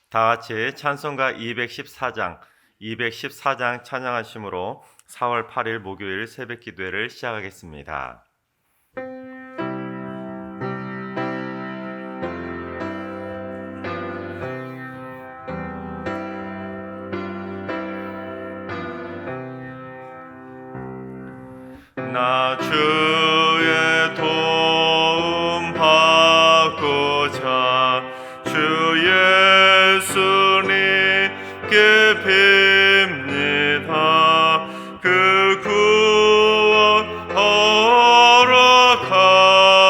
다 같이 찬송가 214장 찬양하심으로 4월 8일 목요일 새벽 기도회를 시작하겠습니다. 나 주의 도움 받고자 주 예수님께 빕니다. 그 구원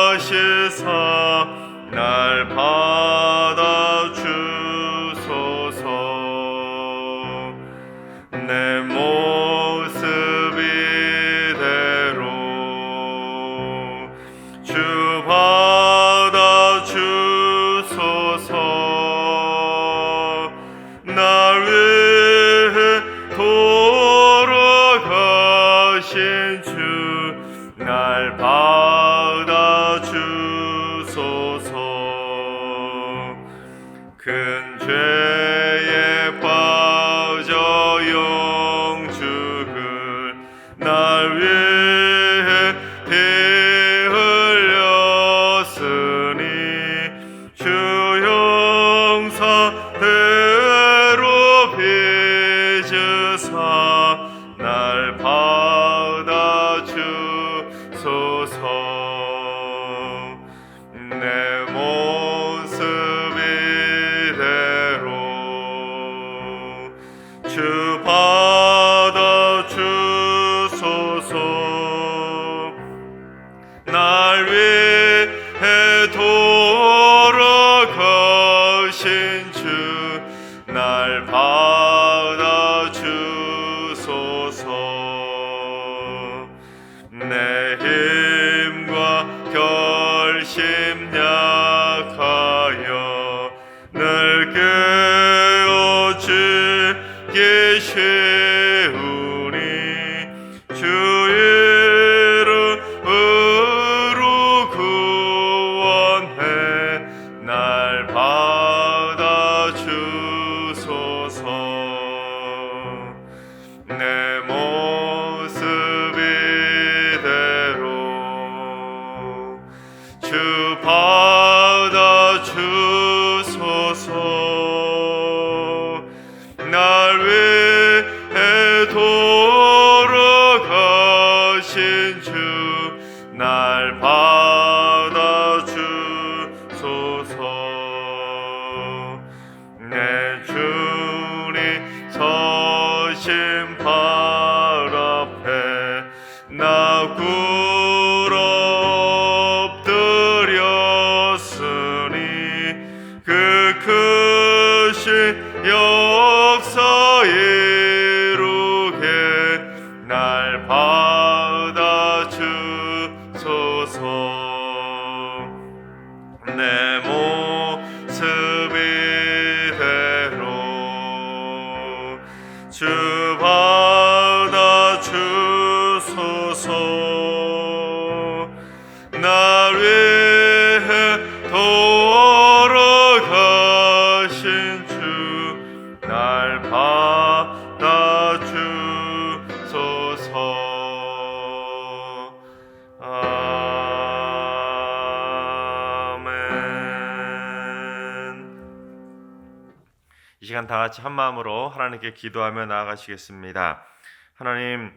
허락하시사 날 받아 주소서. 내 모습 이대로 주 받아 주소서. 날 위해 돌아가신 주 날 받아 주소서. 큰 죄에 빠져 영죽을 날 위해 피 흘렸으니 주 형사대로 빚으사 날 받아 주소서. 내 모습 이대로 주 받아 주소서. 날 위해 돌아가신 주 날 받아 주소서. 내 힘과 결심 약하여 늘 깨어지기 쉬우니 주 이름으로 구원해 날 받아 주소서. 내 모습 이대로 주 받아 주소서. 날 위해 돌아가신 주 날 받아 주소서. 내 주님 서신 발 앞에 나 꿇어 엎드렸으니 그 크신 역사 이루게 날 받아 주소서. 내 모습 이대로 주 받아 주소서. 날 위해 돌아가신 주 날 받아 주소서. 이 시간 다 같이 한 마음으로 하나님께 기도하며 나아가시겠습니다. 하나님,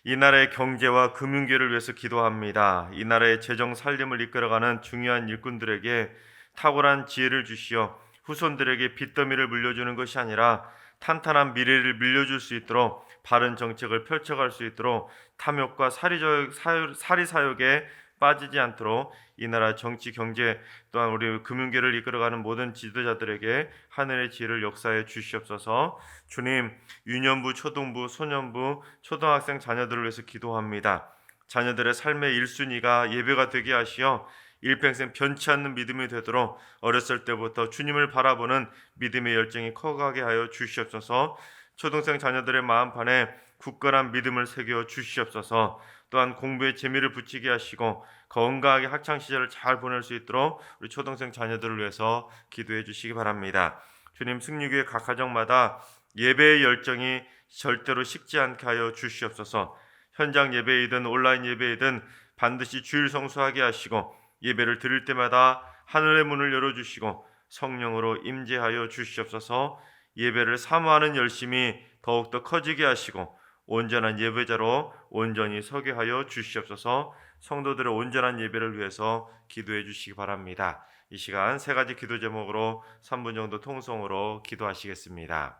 이 나라의 경제와 금융계를 위해서 기도합니다. 이 나라의 재정 살림을 이끌어가는 중요한 일꾼들에게 탁월한 지혜를 주시어 후손들에게 빚더미를 물려주는 것이 아니라 탄탄한 미래를 물려줄 수 있도록 바른 정책을 펼쳐갈 수 있도록 탐욕과 사리사욕에 빠지지 않도록 이 나라 정치, 경제 또한 우리 금융계를 이끌어가는 모든 지도자들에게 하늘의 지혜를 역사해 주시옵소서. 주님, 유년부, 초등부, 소년부, 초등학생 자녀들을 위해서 기도합니다. 자녀들의 삶의 1순위가 예배가 되게 하시어 일평생 변치 않는 믿음이 되도록 어렸을 때부터 주님을 바라보는 믿음의 열정이 커가게 하여 주시옵소서. 초등생 자녀들의 마음판에 굳건한 믿음을 새겨 주시옵소서. 또한 공부에 재미를 붙이게 하시고 건강하게 학창시절을 잘 보낼 수 있도록 우리 초등생 자녀들을 위해서 기도해 주시기 바랍니다. 주님, 승리교회 각 가정마다 예배의 열정이 절대로 식지 않게 하여 주시옵소서. 현장 예배이든 온라인 예배이든 반드시 주일 성수하게 하시고 예배를 드릴 때마다 하늘의 문을 열어주시고 성령으로 임재하여 주시옵소서. 예배를 사모하는 열심이 더욱더 커지게 하시고 온전한 예배자로 온전히 서게 하여 주시옵소서. 성도들의 온전한 예배를 위해서 기도해 주시기 바랍니다. 이 시간 세 가지 기도 제목으로 3분 정도 통성으로 기도하시겠습니다.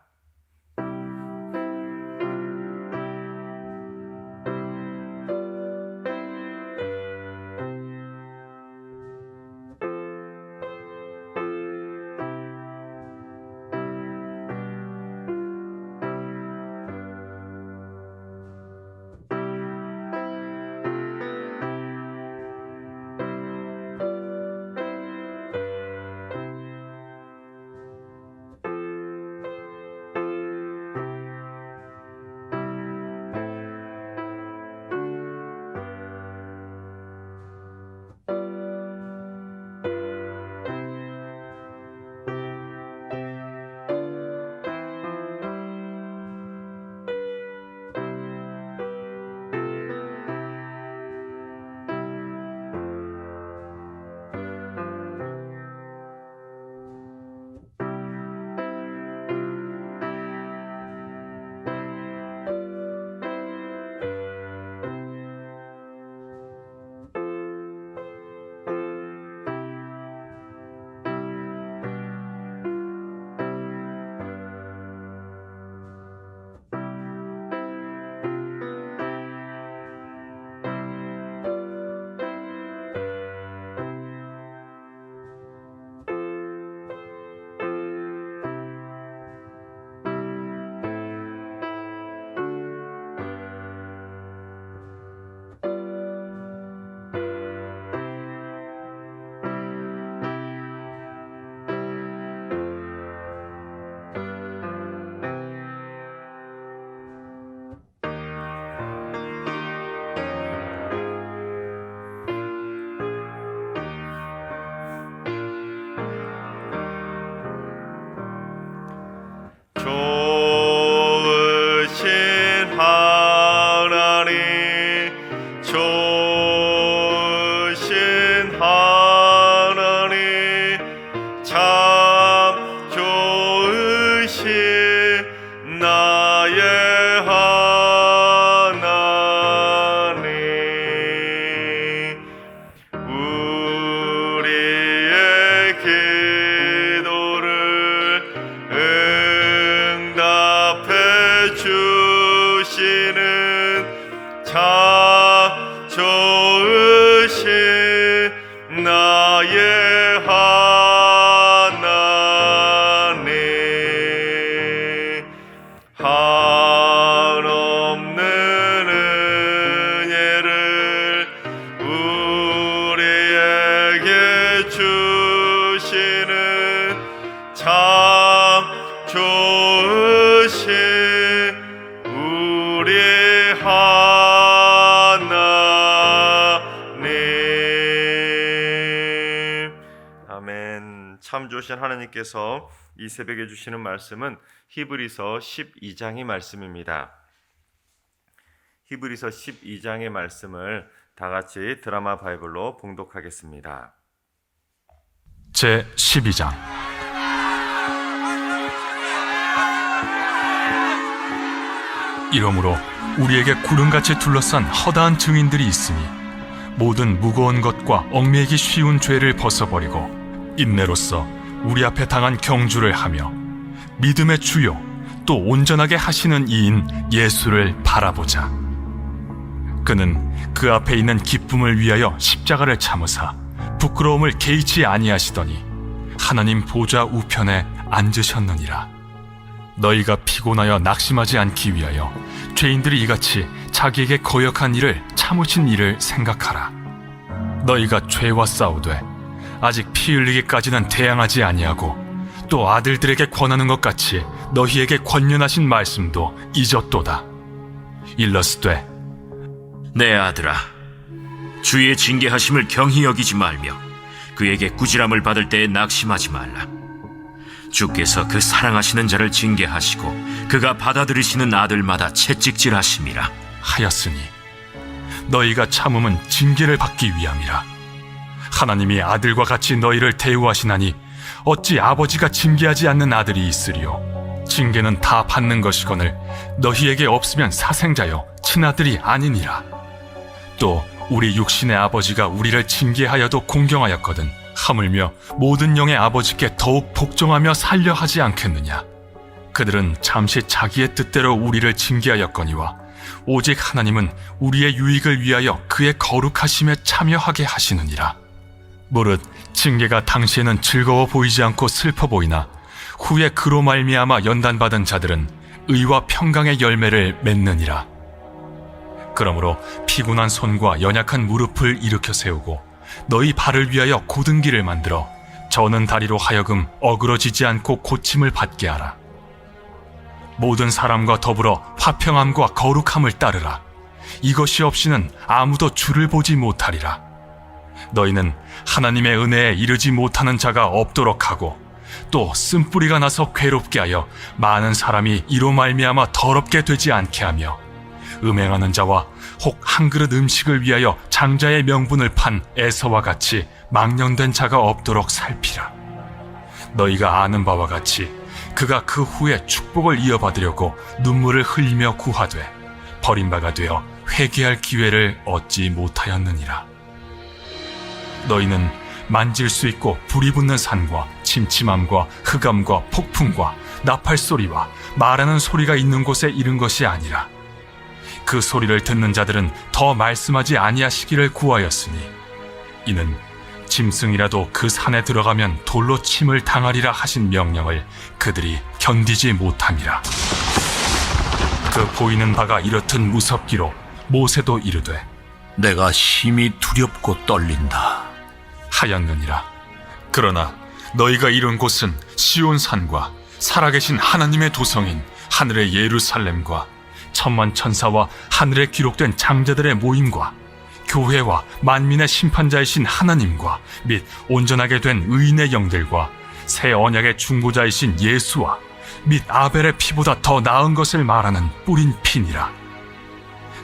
참 좋으신 하나님께서 이 새벽에 주시는 말씀은 히브리서 12장의 말씀입니다. 히브리서 12장의 말씀을 다 같이 드라마 바이블로 봉독하겠습니다. 제 12장. 이러므로 우리에게 구름같이 둘러싼 허다한 증인들이 있으니 모든 무거운 것과 얽매이기 쉬운 죄를 벗어버리고 인내로써 우리 앞에 당한 경주를 하며 믿음의 주요 또 온전하게 하시는 이인 예수를 바라보자. 그는 그 앞에 있는 기쁨을 위하여 십자가를 참으사 부끄러움을 개의치 아니하시더니 하나님 보좌 우편에 앉으셨느니라. 너희가 피곤하여 낙심하지 않기 위하여 죄인들이 이같이 자기에게 거역한 일을 참으신 일을 생각하라. 너희가 죄와 싸우되 아직 피 흘리기까지는 대항하지 아니하고 또 아들들에게 권하는 것 같이 너희에게 권면하신 말씀도 잊었도다. 일러스되 내 아들아, 주의 징계하심을 경히 여기지 말며 그에게 꾸지람을 받을 때에 낙심하지 말라. 주께서 그 사랑하시는 자를 징계하시고 그가 받아들이시는 아들마다 채찍질하심이라. 하였으니 너희가 참음은 징계를 받기 위함이라. 하나님이 아들과 같이 너희를 대우하시나니 어찌 아버지가 징계하지 않는 아들이 있으리요. 징계는 다 받는 것이거늘 너희에게 없으면 사생자여 친아들이 아니니라. 또 우리 육신의 아버지가 우리를 징계하여도 공경하였거든 하물며 모든 영의 아버지께 더욱 복종하며 살려 하지 않겠느냐. 그들은 잠시 자기의 뜻대로 우리를 징계하였거니와 오직 하나님은 우리의 유익을 위하여 그의 거룩하심에 참여하게 하시느니라. 무릇 징계가 당시에는 즐거워 보이지 않고 슬퍼 보이나 후에 그로 말미암아 연단받은 자들은 의와 평강의 열매를 맺느니라. 그러므로 피곤한 손과 연약한 무릎을 일으켜 세우고 너희 발을 위하여 곧은 길을 만들어 저는 다리로 하여금 어그러지지 않고 고침을 받게 하라. 모든 사람과 더불어 화평함과 거룩함을 따르라. 이것이 없이는 아무도 주를 보지 못하리라. 너희는 하나님의 은혜에 이르지 못하는 자가 없도록 하고 또 쓴뿌리가 나서 괴롭게 하여 많은 사람이 이로 말미암아 더럽게 되지 않게 하며 음행하는 자와 혹 한 그릇 음식을 위하여 장자의 명분을 판 에서와 같이 망령된 자가 없도록 살피라. 너희가 아는 바와 같이 그가 그 후에 축복을 이어받으려고 눈물을 흘리며 구하되 버림바가 되어 회개할 기회를 얻지 못하였느니라. 너희는 만질 수 있고 불이 붙는 산과 침침함과 흑암과 폭풍과 나팔 소리와 말하는 소리가 있는 곳에 이른 것이 아니라 그 소리를 듣는 자들은 더 말씀하지 아니하시기를 구하였으니 이는 짐승이라도 그 산에 들어가면 돌로 침을 당하리라 하신 명령을 그들이 견디지 못함이라. 그 보이는 바가 이렇듯 무섭기로 모세도 이르되 내가 심히 두렵고 떨린다 하였느니라. 그러나 너희가 이룬 곳은 시온산과 살아계신 하나님의 도성인 하늘의 예루살렘과 천만 천사와 하늘에 기록된 장자들의 모임과 교회와 만민의 심판자이신 하나님과 및 온전하게 된 의인의 영들과 새 언약의 중보자이신 예수와 및 아벨의 피보다 더 나은 것을 말하는 뿌린 피니라.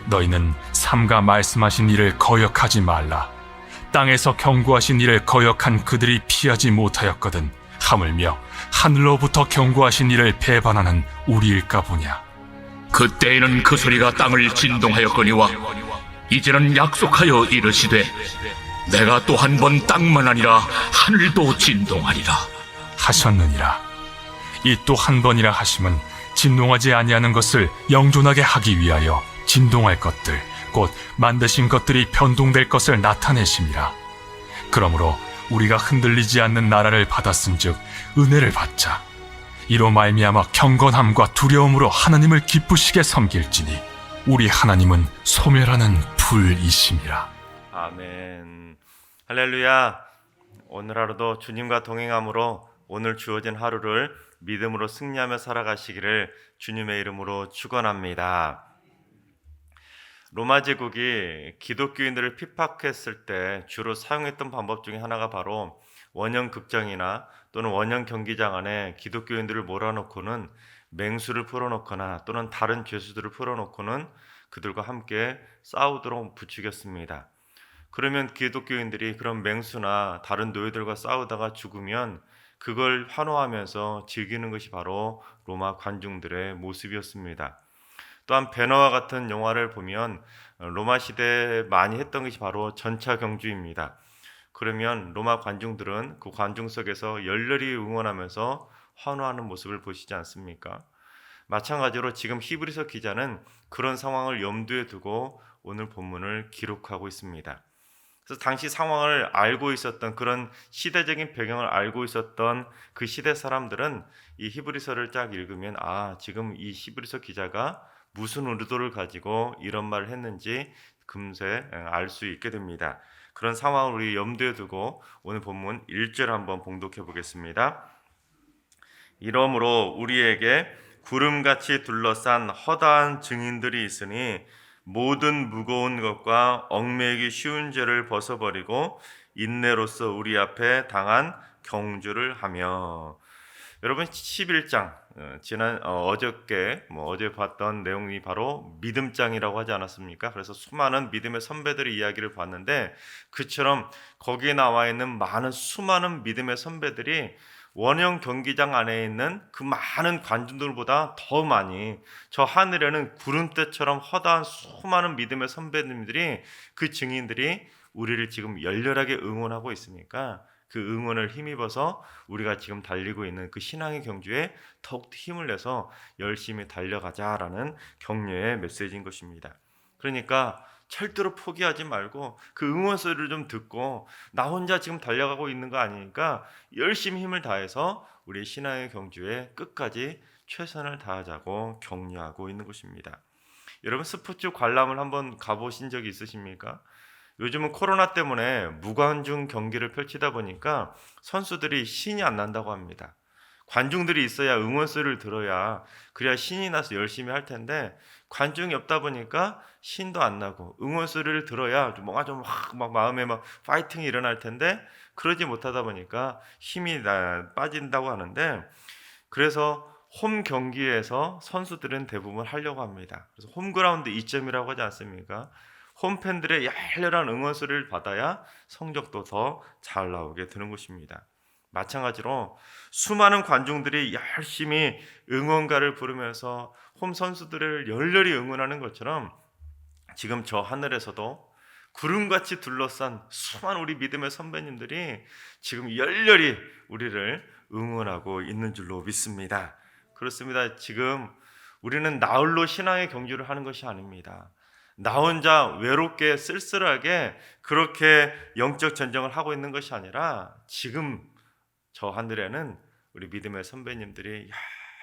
너희는 삼가 말씀하신 일을 거역하지 말라. 땅에서 경고하신 일을 거역한 그들이 피하지 못하였거든 하물며 하늘로부터 경고하신 일을 배반하는 우리일까 보냐. 그때에는 그 소리가 땅을 진동하였거니와 이제는 약속하여 이르시되 내가 또 한 번 땅만 아니라 하늘도 진동하리라 하셨느니라. 이 또 한 번이라 하심은 진동하지 아니하는 것을 영존하게 하기 위하여 진동할 것들 곧 만드신 것들이 변동될 것을 나타내심이라. 그러므로 우리가 흔들리지 않는 나라를 받았은즉 은혜를 받자. 이로 말미암아 경건함과 두려움으로 하나님을 기쁘시게 섬길지니 우리 하나님은 소멸하는 불이심이라. 아멘. 할렐루야. 오늘 하루도 주님과 동행함으로 오늘 주어진 하루를 믿음으로 승리하며 살아가시기를 주님의 이름으로 축원합니다. 로마 제국이 기독교인들을 핍박했을 때 주로 사용했던 방법 중에 하나가 바로 원형 극장이나 또는 원형 경기장 안에 기독교인들을 몰아넣고는 맹수를 풀어놓거나 또는 다른 죄수들을 풀어놓고는 그들과 함께 싸우도록 부추겼습니다. 그러면 기독교인들이 그런 맹수나 다른 노예들과 싸우다가 죽으면 그걸 환호하면서 즐기는 것이 바로 로마 관중들의 모습이었습니다. 또한 배너와 같은 영화를 보면 로마 시대에 많이 했던 것이 바로 전차 경주입니다. 그러면 로마 관중들은 그 관중석에서 열렬히 응원하면서 환호하는 모습을 보시지 않습니까? 마찬가지로 지금 히브리서 기자는 그런 상황을 염두에 두고 오늘 본문을 기록하고 있습니다. 그래서 당시 상황을 알고 있었던 그런 시대적인 배경을 알고 있었던 그 시대 사람들은 이 히브리서를 쫙 읽으면 지금 이 히브리서 기자가 무슨 의도를 가지고 이런 말을 했는지 금세 알 수 있게 됩니다. 그런 상황을 우리 염두에 두고 오늘 본문 1절 한번 봉독해 보겠습니다. 이러므로 우리에게 구름같이 둘러싼 허다한 증인들이 있으니 모든 무거운 것과 얽매이기 쉬운 죄를 벗어버리고 인내로서 우리 앞에 당한 경주를 하며. 여러분 11장 지난 어저께 어제 봤던 내용이 바로 믿음장이라고 하지 않았습니까? 그래서 수많은 믿음의 선배들의 이야기를 봤는데 그처럼 거기에 나와 있는 수많은 믿음의 선배들이 원형 경기장 안에 있는 그 많은 관중들보다 더 많이 저 하늘에는 구름대처럼 허다한 수많은 믿음의 선배님들이 그 증인들이 우리를 지금 열렬하게 응원하고 있으니까 그 응원을 힘입어서 우리가 지금 달리고 있는 그 신앙의 경주에 더욱 힘을 내서 열심히 달려가자라는 격려의 메시지인 것입니다. 그러니까 절대로 포기하지 말고 그 응원 소리를 좀 듣고 나 혼자 지금 달려가고 있는 거 아니니까 열심히 힘을 다해서 우리 신앙의 경주에 끝까지 최선을 다하자고 격려하고 있는 것입니다. 여러분 스포츠 관람을 한번 가보신 적이 있으십니까? 요즘은 코로나 때문에 무관중 경기를 펼치다 보니까 선수들이 신이 안 난다고 합니다. 관중들이 있어야 응원 소리를 들어야 그래야 신이 나서 열심히 할 텐데 관중이 없다 보니까 신도 안 나고 응원 소리를 들어야 뭔가 좀 막 마음에 막 파이팅이 일어날 텐데 그러지 못하다 보니까 힘이 빠진다고 하는데 그래서 홈 경기에서 선수들은 대부분 하려고 합니다. 그래서 홈그라운드 이점이라고 하지 않습니까? 홈팬들의 열렬한 응원 소리를 받아야 성적도 더 잘 나오게 되는 것입니다. 마찬가지로 수많은 관중들이 열심히 응원가를 부르면서 홈 선수들을 열렬히 응원하는 것처럼 지금 저 하늘에서도 구름같이 둘러싼 수많은 우리 믿음의 선배님들이 지금 열렬히 우리를 응원하고 있는 줄로 믿습니다. 그렇습니다. 지금 우리는 나홀로 신앙의 경주를 하는 것이 아닙니다. 나 혼자 외롭게 쓸쓸하게 그렇게 영적 전쟁을 하고 있는 것이 아니라 지금 저 하늘에는 우리 믿음의 선배님들이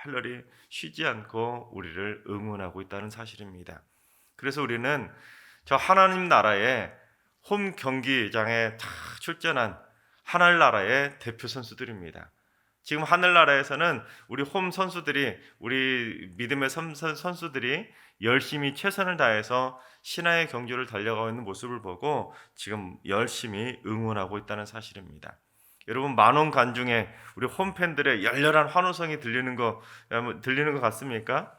열렬히 쉬지 않고 우리를 응원하고 있다는 사실입니다. 그래서 우리는 저 하나님 나라의 홈 경기장에 다 출전한 하늘나라의 대표 선수들입니다. 지금 하늘나라에서는 우리 홈 선수들이 우리 믿음의 선수들이 열심히 최선을 다해서 신앙의 경주를 달려가고 있는 모습을 보고 지금 열심히 응원하고 있다는 사실입니다. 여러분 만원 관중에 우리 홈팬들의 열렬한 환호성이 들리는 것 같습니까?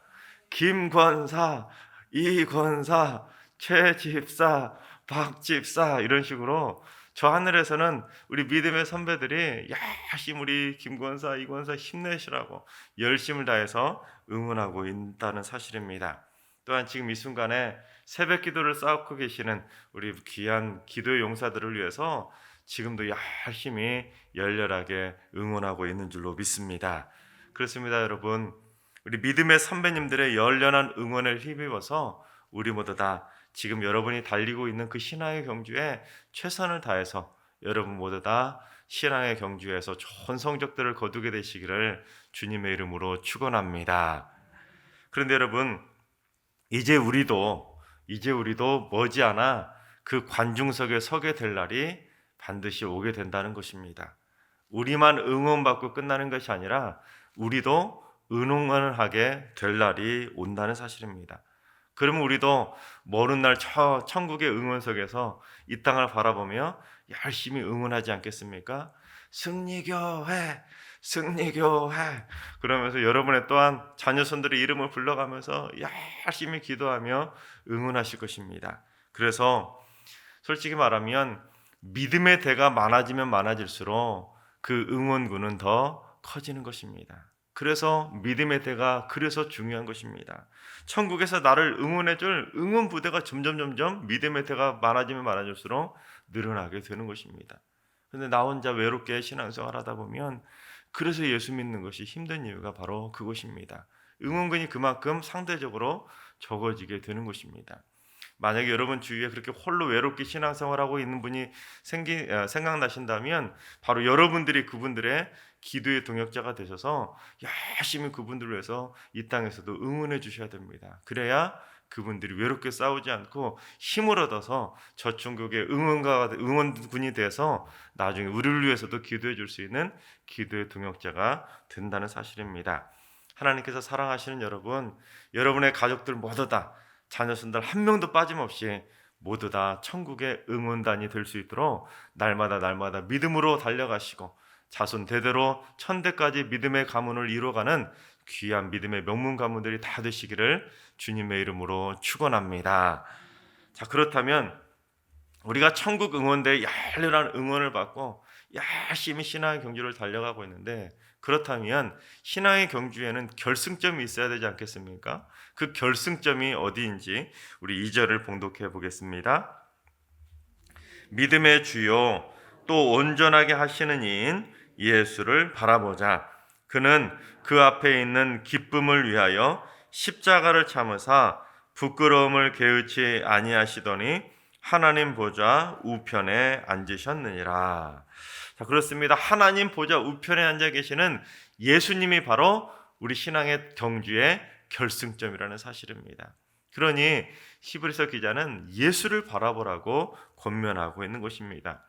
김권사, 이권사, 최집사, 박집사 이런 식으로 저 하늘에서는 우리 믿음의 선배들이 열심히 우리 김권사, 이권사 힘내시라고 열심을 다해서 응원하고 있다는 사실입니다. 또한 지금 이 순간에 새벽 기도를 쌓고 계시는 우리 귀한 기도의 용사들을 위해서 지금도 열심히 열렬하게 응원하고 있는 줄로 믿습니다. 그렇습니다, 여러분. 우리 믿음의 선배님들의 열렬한 응원을 힘입어서 우리 모두 다 지금 여러분이 달리고 있는 그 신앙의 경주에 최선을 다해서 여러분 모두 다 신앙의 경주에서 좋은 성적들을 거두게 되시기를 주님의 이름으로 축원합니다. 그런데 여러분 이제 우리도 머지않아 그 관중석에 서게 될 날이 반드시 오게 된다는 것입니다. 우리만 응원받고 끝나는 것이 아니라 우리도 응원을 하게 될 날이 온다는 사실입니다. 그러면 우리도 먼 날 천국의 응원석에서 이 땅을 바라보며 열심히 응원하지 않겠습니까? 승리교회, 승리교회 그러면서 여러분의 또한 자녀손들의 이름을 불러가면서 열심히 기도하며 응원하실 것입니다. 그래서 솔직히 말하면 믿음의 대가 많아지면 많아질수록 그 응원군은 더 커지는 것입니다. 그래서 믿음의 대가 그래서 중요한 것입니다. 천국에서 나를 응원해줄 응원 부대가 점점 믿음의 대가 많아지면 많아질수록 늘어나게 되는 것입니다. 그런데 나 혼자 외롭게 신앙생활 하다 보면 그래서 예수 믿는 것이 힘든 이유가 바로 그것입니다. 응원군이 그만큼 상대적으로 적어지게 되는 것입니다. 만약에 여러분 주위에 그렇게 홀로 외롭게 신앙생활하고 있는 분이 생각나신다면 바로 여러분들이 그분들의 기도의 동역자가 되셔서 열심히 그분들을 위해서 이 땅에서도 응원해 주셔야 됩니다. 그래야 그분들이 외롭게 싸우지 않고 힘을 얻어서 저천국의 응원군이 돼서 나중에 우리를 위해서도 기도해 줄 수 있는 기도의 동역자가 된다는 사실입니다. 하나님께서 사랑하시는 여러분, 여러분의 가족들 모두 다 자녀손들 한 명도 빠짐없이 모두 다 천국의 응원단이 될 수 있도록 날마다 믿음으로 달려가시고 자손 대대로 천대까지 믿음의 가문을 이루어가는 귀한 믿음의 명문 가문들이 다 되시기를 주님의 이름으로 축원합니다. 자, 그렇다면 우리가 천국 응원대에 열렬한 응원을 받고 열심히 신앙의 경주를 달려가고 있는데, 그렇다면 신앙의 경주에는 결승점이 있어야 되지 않겠습니까? 그 결승점이 어디인지 우리 2절을 봉독해 보겠습니다. 믿음의 주요 또 온전하게 하시는 이인 예수를 바라보자. 그는 그 앞에 있는 기쁨을 위하여 십자가를 참으사 부끄러움을 개의치 아니하시더니 하나님 보좌 우편에 앉으셨느니라. 자, 그렇습니다. 하나님 보좌 우편에 앉아 계시는 예수님이 바로 우리 신앙의 경주의 결승점이라는 사실입니다. 그러니 히브리서 기자는 예수를 바라보라고 권면하고 있는 것입니다.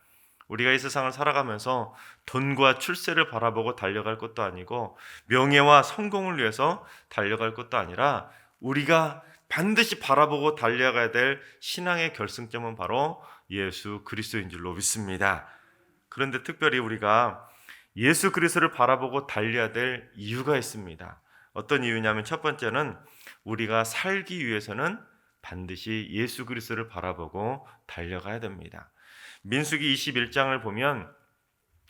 우리가 이 세상을 살아가면서 돈과 출세를 바라보고 달려갈 것도 아니고 명예와 성공을 위해서 달려갈 것도 아니라 우리가 반드시 바라보고 달려가야 될 신앙의 결승점은 바로 예수 그리스도인 줄로 믿습니다. 그런데 특별히 우리가 예수 그리스도를 바라보고 달려야 될 이유가 있습니다. 어떤 이유냐면 첫 번째는 우리가 살기 위해서는 반드시 예수 그리스도를 바라보고 달려가야 됩니다. 민수기 21장을 보면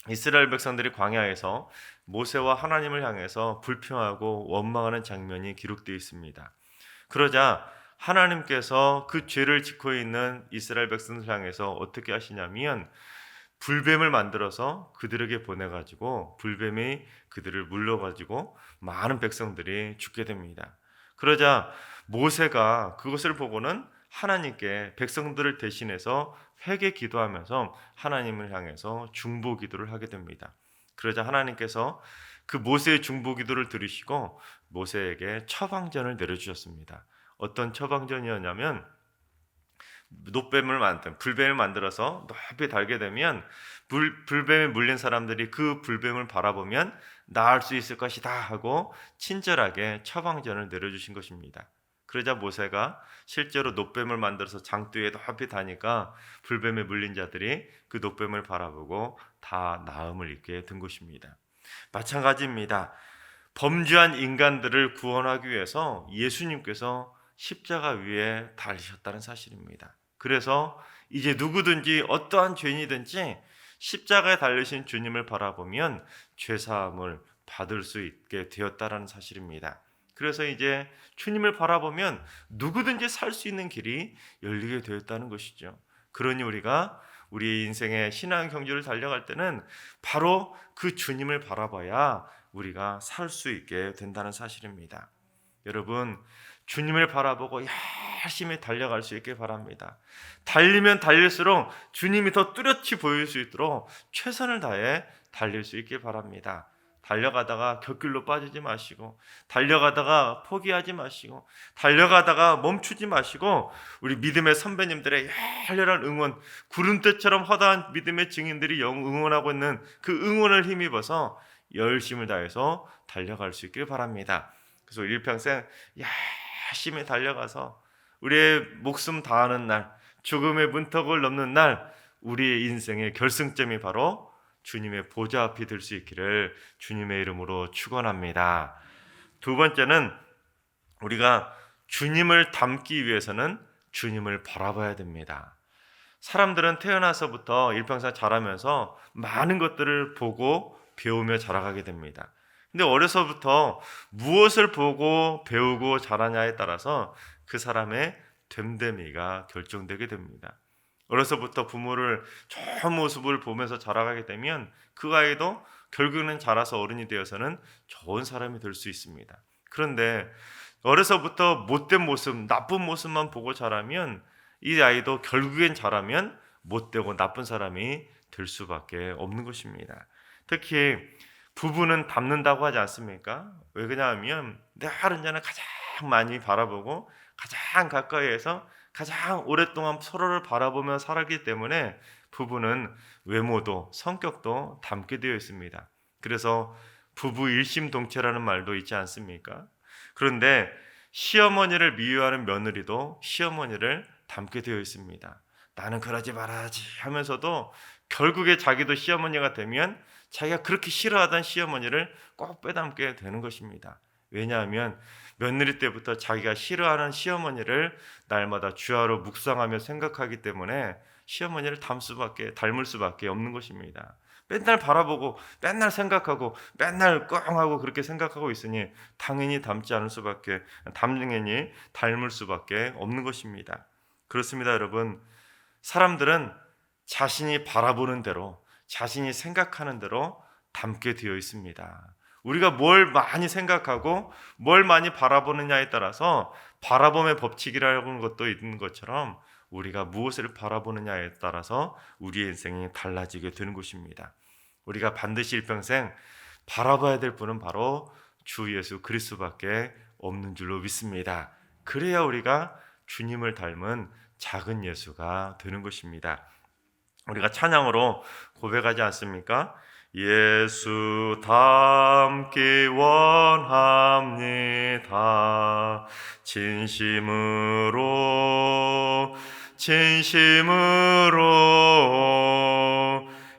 이스라엘 백성들이 광야에서 모세와 하나님을 향해서 불평하고 원망하는 장면이 기록되어 있습니다. 그러자 하나님께서 그 죄를 짓고 있는 이스라엘 백성들 향해서 어떻게 하시냐면 불뱀을 만들어서 그들에게 보내가지고 불뱀이 그들을 물려가지고 많은 백성들이 죽게 됩니다. 그러자 모세가 그것을 보고는 하나님께 백성들을 대신해서 회개 기도하면서 하나님을 향해서 중보 기도를 하게 됩니다. 그러자 하나님께서 그 모세의 중보 기도를 들으시고 모세에게 처방전을 내려주셨습니다. 어떤 처방전이었냐면 불뱀을 만들어서 높이 달게 되면 불뱀에 물린 사람들이 그 불뱀을 바라보면 나을 수 있을 것이다 하고 친절하게 처방전을 내려주신 것입니다. 그러자 모세가 실제로 놋뱀을 만들어서 장대에 높이 다니까 불뱀에 물린 자들이 그 놋뱀을 바라보고 다 나음을 입게 된 것입니다. 마찬가지입니다. 범죄한 인간들을 구원하기 위해서 예수님께서 십자가 위에 달리셨다는 사실입니다. 그래서 이제 누구든지 어떠한 죄인이든지 십자가에 달리신 주님을 바라보면 죄사함을 받을 수 있게 되었다는 사실입니다. 그래서 이제 주님을 바라보면 누구든지 살 수 있는 길이 열리게 되었다는 것이죠. 그러니 우리가 우리 인생의 신앙 경주를 달려갈 때는 바로 그 주님을 바라봐야 우리가 살 수 있게 된다는 사실입니다. 여러분, 주님을 바라보고 열심히 달려갈 수 있게 바랍니다. 달리면 달릴수록 주님이 더 뚜렷이 보일 수 있도록 최선을 다해 달릴 수 있게 바랍니다. 달려가다가 곁길로 빠지지 마시고, 달려가다가 포기하지 마시고, 달려가다가 멈추지 마시고, 우리 믿음의 선배님들의 열렬한 응원, 구름대처럼 허다한 믿음의 증인들이 응원하고 있는 그 응원을 힘입어서 열심을 다해서 달려갈 수 있길 바랍니다. 그래서 일평생 열심히 달려가서 우리의 목숨 다하는 날, 죽음의 문턱을 넘는 날, 우리의 인생의 결승점이 바로 주님의 보좌 앞이 될 수 있기를 주님의 이름으로 축원합니다. 두 번째는 우리가 주님을 닮기 위해서는 주님을 바라봐야 됩니다. 사람들은 태어나서부터 일평생 자라면서 많은 것들을 보고 배우며 자라가게 됩니다. 근데 어려서부터 무엇을 보고 배우고 자라냐에 따라서 그 사람의 됨됨이가 결정되게 됩니다. 어려서부터 부모를 좋은 모습을 보면서 자라가게 되면 그 아이도 결국에는 자라서 어른이 되어서는 좋은 사람이 될 수 있습니다. 그런데 어려서부터 못된 모습, 나쁜 모습만 보고 자라면 이 아이도 결국엔 자라면 못되고 나쁜 사람이 될 수밖에 없는 것입니다. 특히 부부는 닮는다고 하지 않습니까? 왜 그러냐면 내 어른자는 가장 많이 바라보고 가장 가까이에서 가장 오랫동안 서로를 바라보며 살았기 때문에 부부는 외모도 성격도 닮게 되어 있습니다. 그래서 부부 일심동체라는 말도 있지 않습니까? 그런데 시어머니를 미워하는 며느리도 시어머니를 닮게 되어 있습니다. 나는 그러지 말아야지 하면서도 결국에 자기도 시어머니가 되면 자기가 그렇게 싫어하던 시어머니를 꼭 빼닮게 되는 것입니다. 왜냐하면 며느리 때부터 자기가 싫어하는 시어머니를 날마다 주야로 묵상하며 생각하기 때문에 시어머니를 닮을 수밖에 없는 것입니다. 맨날 바라보고 맨날 생각하고 맨날 꽝하고 그렇게 생각하고 있으니 당연히 닮을 수밖에 없는 것입니다. 그렇습니다, 여러분. 사람들은 자신이 바라보는 대로, 자신이 생각하는 대로 닮게 되어 있습니다. 우리가 뭘 많이 생각하고 뭘 많이 바라보느냐에 따라서 바라봄의 법칙이라는 것도 있는 것처럼 우리가 무엇을 바라보느냐에 따라서 우리의 인생이 달라지게 되는 것입니다. 우리가 반드시 일평생 바라봐야 될 분은 바로 주 예수 그리스도밖에 없는 줄로 믿습니다. 그래야 우리가 주님을 닮은 작은 예수가 되는 것입니다. 우리가 찬양으로 고백하지 않습니까? 예수 닮기 원합니다. 진심으로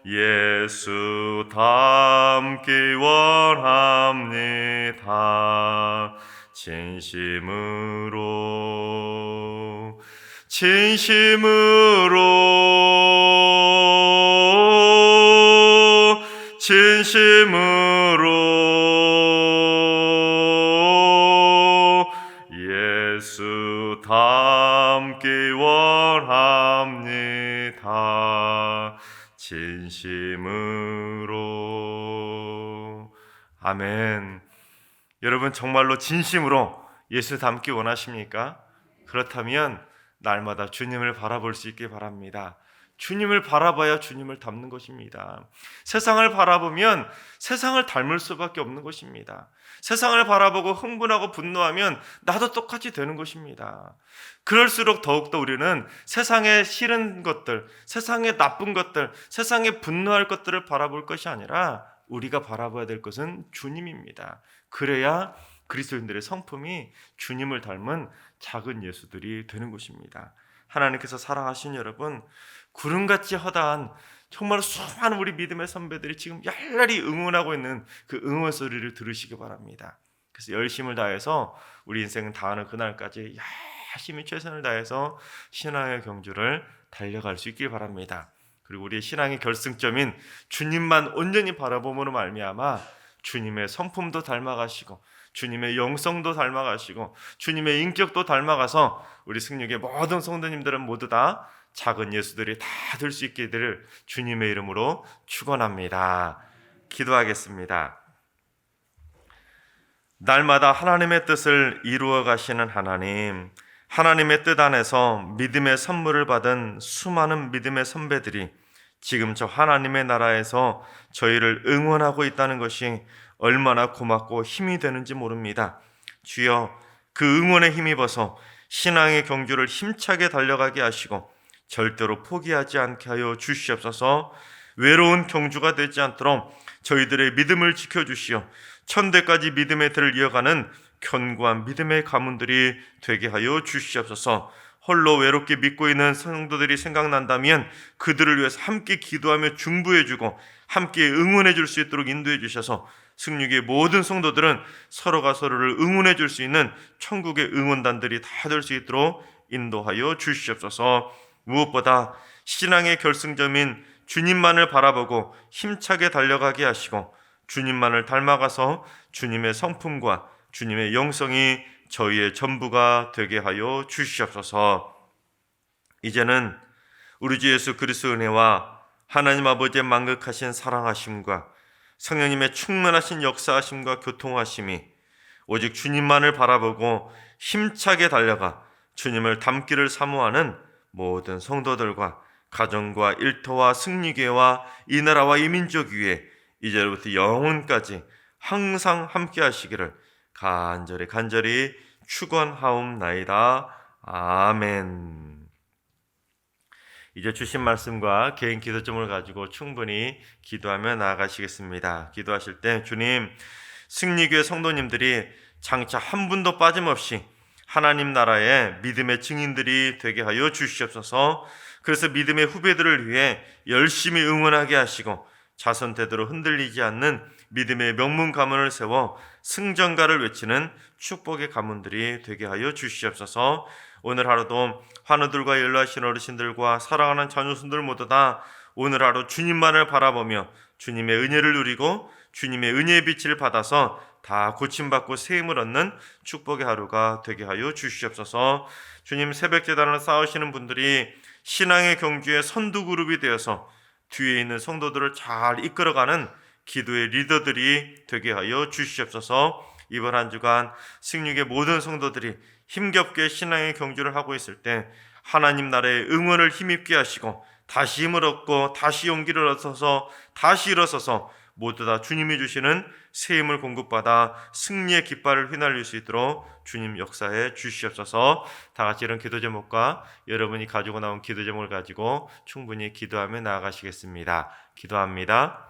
예수 닮기 원합니다. 진심으로 예수 닮기 원합니다. 진심으로. 아멘. 여러분 정말로 진심으로 예수 닮기 원하십니까? 그렇다면 날마다 주님을 바라볼 수 있게 바랍니다. 주님을 바라봐야 주님을 닮는 것입니다. 세상을 바라보면 세상을 닮을 수밖에 없는 것입니다. 세상을 바라보고 흥분하고 분노하면 나도 똑같이 되는 것입니다. 그럴수록 더욱더 우리는 세상에 싫은 것들, 세상에 나쁜 것들, 세상에 분노할 것들을 바라볼 것이 아니라 우리가 바라봐야 될 것은 주님입니다. 그래야 그리스도인들의 성품이 주님을 닮은 작은 예수들이 되는 것입니다. 하나님께서 사랑하신 여러분, 구름같이 허다한 정말 수많은 우리 믿음의 선배들이 지금 열렬히 응원하고 있는 그 응원 소리를 들으시기 바랍니다. 그래서 열심을 다해서 우리 인생은 다하는 그날까지 열심히 최선을 다해서 신앙의 경주를 달려갈 수 있길 바랍니다. 그리고 우리의 신앙의 결승점인 주님만 온전히 바라봄으로 말미암아 주님의 성품도 닮아가시고 주님의 영성도 닮아가시고 주님의 인격도 닮아가서 우리 승리의 모든 성도님들은 모두 다 작은 예수들이 다 될 수 있게 될 주님의 이름으로 축원합니다. 기도하겠습니다. 날마다 하나님의 뜻을 이루어 가시는 하나님, 하나님의 뜻 안에서 믿음의 선물을 받은 수많은 믿음의 선배들이 지금 저 하나님의 나라에서 저희를 응원하고 있다는 것이 얼마나 고맙고 힘이 되는지 모릅니다. 주여, 그 응원에 힘입어서 신앙의 경주를 힘차게 달려가게 하시고 절대로 포기하지 않게 하여 주시옵소서. 외로운 경주가 되지 않도록 저희들의 믿음을 지켜주시어 천대까지 믿음의 들을 이어가는 견고한 믿음의 가문들이 되게 하여 주시옵소서. 홀로 외롭게 믿고 있는 성도들이 생각난다면 그들을 위해서 함께 기도하며 중보해주고 함께 응원해 줄 수 있도록 인도해 주셔서 승리의 모든 성도들은 서로가 서로를 응원해 줄 수 있는 천국의 응원단들이 다 될 수 있도록 인도하여 주시옵소서. 무엇보다 신앙의 결승점인 주님만을 바라보고 힘차게 달려가게 하시고 주님만을 닮아가서 주님의 성품과 주님의 영성이 저희의 전부가 되게 하여 주시옵소서. 이제는 우리 주 예수 그리스도의 은혜와 하나님 아버지의 만극하신 사랑하심과 성령님의 충만하신 역사하심과 교통하심이 오직 주님만을 바라보고 힘차게 달려가 주님을 닮기를 사모하는 모든 성도들과 가정과 일터와 승리교회와 이 나라와 이 민족 위에 이제부터 영원까지 항상 함께 하시기를 간절히 축원하옵나이다. 아멘. 이제 주신 말씀과 개인 기도점을 가지고 충분히 기도하며 나아가시겠습니다. 기도하실 때 주님, 승리교회 성도님들이 장차 한 분도 빠짐없이 하나님 나라의 믿음의 증인들이 되게 하여 주시옵소서. 그래서 믿음의 후배들을 위해 열심히 응원하게 하시고 자손 대대로 흔들리지 않는 믿음의 명문 가문을 세워 승전가를 외치는 축복의 가문들이 되게 하여 주시옵소서. 오늘 하루도 환우들과 연로하신 어르신들과 사랑하는 자녀손들 모두 다 오늘 하루 주님만을 바라보며 주님의 은혜를 누리고 주님의 은혜의 빛을 받아서 다 고침받고 세임을 얻는 축복의 하루가 되게 하여 주시옵소서. 주님, 새벽제단을 쌓으시는 분들이 신앙의 경주의 선두그룹이 되어서 뒤에 있는 성도들을 잘 이끌어가는 기도의 리더들이 되게 하여 주시옵소서. 이번 한 주간 승육의 모든 성도들이 힘겹게 신앙의 경주를 하고 있을 때 하나님 나라의 응원을 힘입게 하시고 다시 힘을 얻고 다시 용기를 얻어서 다시 일어서서 모두 다 주님이 주시는 새 힘을 공급받아 승리의 깃발을 휘날릴 수 있도록 주님 역사해 주시옵소서. 다 같이 이런 기도 제목과 여러분이 가지고 나온 기도 제목을 가지고 충분히 기도하며 나아가시겠습니다. 기도합니다.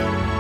아멘.